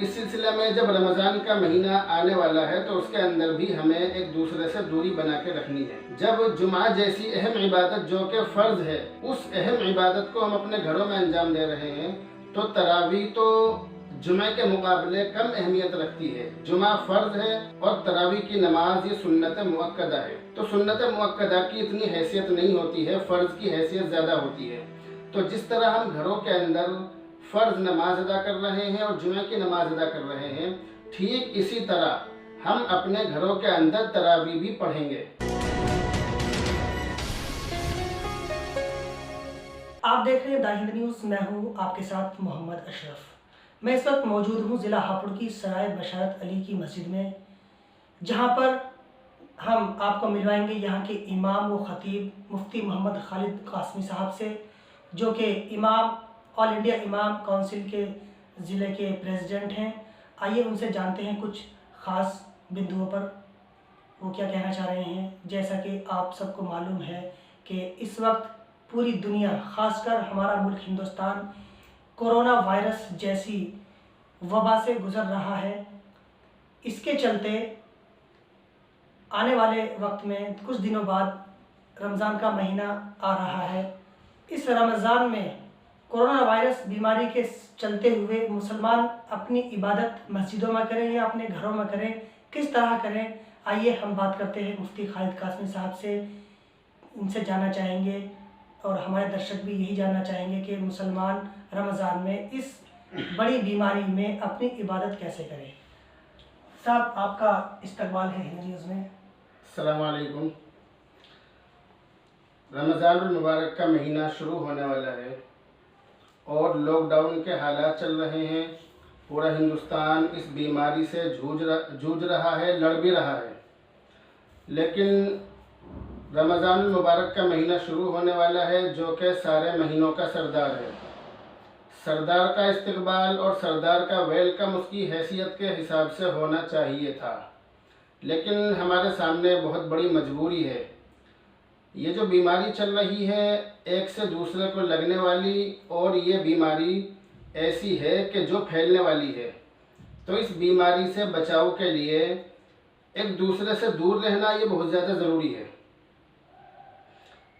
इस सिलसिले में जब रमज़ान का महीना आने वाला है तो उसके अंदर भी हमें एक दूसरे से दूरी बना के रखनी है। जब जुमा जैसी अहम इबादत जो कि फ़र्ज़ है, उस अहम इबादत को हम अपने घरों में अंजाम दे रहे हैं तो तरावी तो जुमे के मुकाबले कम अहमियत रखती है। जुमा फ़र्ज़ है और तरावी की नमाज ये सुन्नत मुअक्कदा है। तो सुन्नत मुअक्कदा की इतनी हैसियत नहीं होती है, फ़र्ज़ की हैसियत ज़्यादा होती है। तो जिस तरह हम घरों के अंदर फ़र्ज़ नमाज अदा कर रहे हैं और जुमे की नमाज अदा कर रहे हैं, ठीक इसी तरह हम अपने घरों के अंदर तरावी भी पढ़ेंगे। आप देख रहे हैं द हिंद न्यूज़। मैं हूं आपके साथ मोहम्मद अशरफ। मैं इस वक्त मौजूद हूं ज़िला हापुड़ की सराय बशारत अली की मस्जिद में, जहां पर हम आपको मिलवाएंगे यहां के इमाम व ख़तीब मुफ्ती मोहम्मद खालिद कासमी साहब से, जो कि इमाम ऑल इंडिया इमाम काउंसिल के ज़िले के प्रेसिडेंट हैं। आइए उनसे जानते हैं कुछ ख़ास बिंदुओं पर वो क्या कहना चाह रहे हैं। जैसा कि आप सबको मालूम है कि इस वक्त पूरी दुनिया, ख़ासकर हमारा मुल्क हिंदुस्तान, कोरोना वायरस जैसी वबा से गुज़र रहा है। इसके चलते आने वाले वक्त में कुछ दिनों बाद रमज़ान का महीना आ रहा है। इस रमज़ान में कोरोना वायरस बीमारी के चलते हुए मुसलमान अपनी इबादत मस्जिदों में करें या अपने घरों में करें, किस तरह करें, आइए हम बात करते हैं मुफ्ती खालिद कासमी साहब से। इनसे जानना चाहेंगे और हमारे दर्शक भी यही जानना चाहेंगे कि मुसलमान रमज़ान में इस बड़ी बीमारी में अपनी इबादत कैसे करें। साहब, आपका इस्तकबाल है हिंद न्यूज़ में। अस्सलाम वालेकुम। रमज़ानुल मुबारक का महीना शुरू होने वाला है और लॉकडाउन के हालात चल रहे हैं। पूरा हिंदुस्तान इस बीमारी से जूझ रहा है, लड़ भी रहा है। लेकिन रमज़ानुल मुबारक का महीना शुरू होने वाला है जो कि सारे महीनों का सरदार है। सरदार का इस्तकबाल और सरदार का वेलकम उसकी हैसियत के हिसाब से होना चाहिए था, लेकिन हमारे सामने बहुत बड़ी मजबूरी है। ये जो बीमारी चल रही है एक से दूसरे को लगने वाली, और ये बीमारी ऐसी है कि जो फैलने वाली है। तो इस बीमारी से बचाव के लिए एक दूसरे से दूर रहना ये बहुत ज़्यादा ज़रूरी है।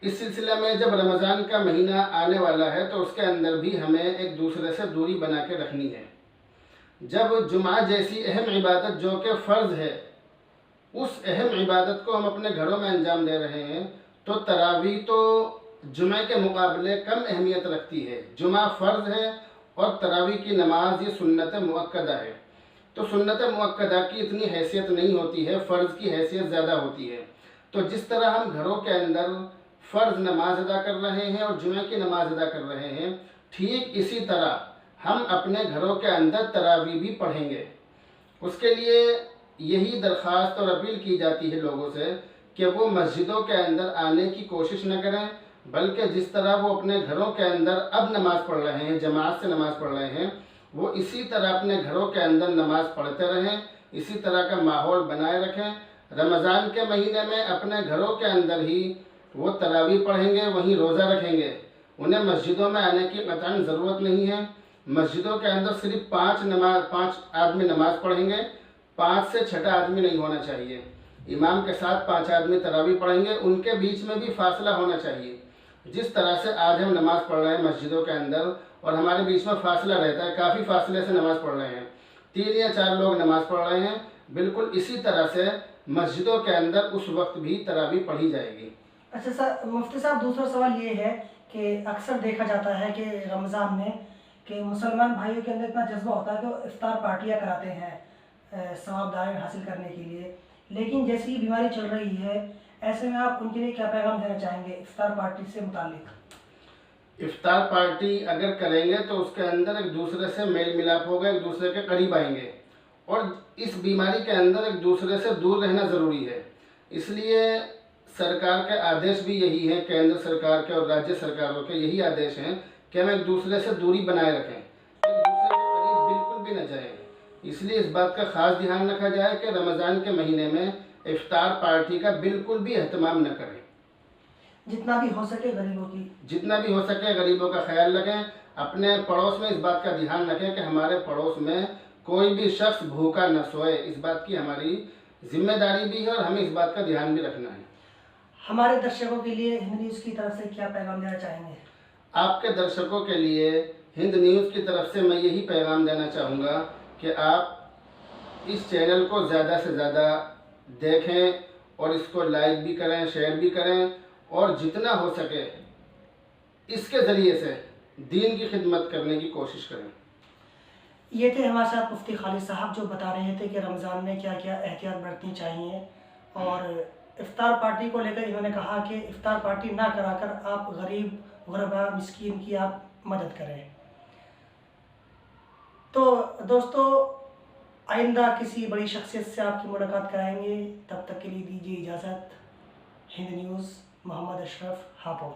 इस सिलसिले में जब रमज़ान का महीना आने वाला है तो उसके अंदर भी हमें एक दूसरे से दूरी बना के रखनी है। जब जुमा जैसी अहम इबादत जो कि फ़र्ज़ है, उस अहम इबादत को हम अपने घरों में अंजाम दे रहे हैं तो तरावी तो जुमे के मुकाबले कम अहमियत रखती है। जुमा फ़र्ज़ है और तरावी की नमाज ये सुन्नत मुअक्कदा है। तो सुन्नत मुअक्कदा की इतनी हैसियत नहीं होती है, फ़र्ज़ की हैसियत ज़्यादा होती है। तो जिस तरह हम घरों के अंदर फ़र्ज़ नमाज अदा कर रहे हैं और जुमे की नमाज अदा कर रहे हैं, ठीक इसी तरह हम अपने घरों के अंदर तरावी भी पढ़ेंगे। उसके लिए यही दरख्वास्त और अपील की जाती है लोगों से कि वो मस्जिदों के अंदर आने की कोशिश न करें, बल्कि जिस तरह वो अपने घरों के अंदर अब नमाज़ पढ़ रहे हैं, जमात से नमाज़ पढ़ रहे हैं, वो इसी तरह अपने घरों के अंदर नमाज़ पढ़ते रहें, इसी तरह का माहौल बनाए रखें। रमज़ान के महीने में अपने घरों के अंदर ही वो तरावी पढ़ेंगे, वहीं रोज़ा रखेंगे। उन्हें मस्जिदों में आने की कतई ज़रूरत नहीं है। मस्जिदों के अंदर सिर्फ पाँच आदमी नमाज़ पढ़ेंगे, 5 से 6 आदमी नहीं होना चाहिए। इमाम के साथ 5 आदमी तरावी पढ़ेंगे, उनके बीच में भी फासला होना चाहिए। जिस तरह से आज हम नमाज़ पढ़ रहे हैं मस्जिदों के अंदर और हमारे बीच में फासला रहता है, काफ़ी फासले से नमाज़ पढ़ रहे हैं, 3 या 4 लोग नमाज़ पढ़ रहे हैं, बिल्कुल इसी तरह से मस्जिदों के अंदर उस वक्त भी तरावी पढ़ी जाएगी। अच्छा सर, मुफ्ती साहब, दूसरा सवाल ये है कि अक्सर देखा जाता है कि रमज़ान में कि मुसलमान भाइयों के अंदर इतना जज्बा होता है कि वो इफ्तार पार्टियाँ कराते हैं सवाबदारी हासिल करने के लिए, लेकिन जैसी ही बीमारी चल रही है ऐसे में आप उनके लिए क्या पैगाम देना चाहेंगे इफ्तार पार्टी से मुतालिक? इफ्तार पार्टी अगर करेंगे तो उसके अंदर एक दूसरे से मेल मिलाप होगा, एक दूसरे के करीब आएंगे, और इस बीमारी के अंदर एक दूसरे से दूर रहना ज़रूरी है। इसलिए सरकार के आदेश भी यही हैं, केंद्र सरकार के और राज्य सरकारों के यही आदेश हैं कि हम एक दूसरे से दूरी बनाए रखें, एक दूसरे के करीब बिल्कुल भी न जाएं। इसलिए इस बात का ख़ास ध्यान रखा जाए कि रमज़ान के महीने में इफ्तार पार्टी का बिल्कुल भी एहतमाम न करें। जितना भी हो सके गरीबों का ख्याल रखें। अपने पड़ोस में इस बात का ध्यान रखें कि हमारे पड़ोस में कोई भी शख्स भूखा न सोए, इस बात की हमारी जिम्मेदारी भी है और हमें इस बात का ध्यान भी रखना है। हमारे दर्शकों के लिए हिंद न्यूज़ की तरफ से क्या पैगाम देना चाहेंगे? आपके दर्शकों के लिए हिंद न्यूज़ की तरफ से मैं यही पैगाम देना चाहूँगा कि आप इस चैनल को ज़्यादा से ज़्यादा देखें और इसको लाइक भी करें, शेयर भी करें और जितना हो सके इसके ज़रिए से दीन की खिदमत करने की कोशिश करें। ये थे हमारे साथ मुफ्ती खालिद साहब जो बता रहे थे कि रमज़ान में क्या क्या एहतियात बरतनी चाहिए, और इफ्तार पार्टी को लेकर इन्होंने कहा कि इफ्तार पार्टी ना कराकर आप गरीब गुरबा मिस्कीन की आप मदद करें। तो दोस्तों, आइंदा किसी बड़ी शख्सियत से आपकी मुलाकात कराएंगे, तब तक के लिए दीजिए इजाज़त। हिंद न्यूज़, मोहम्मद अशरफ, हापुड़।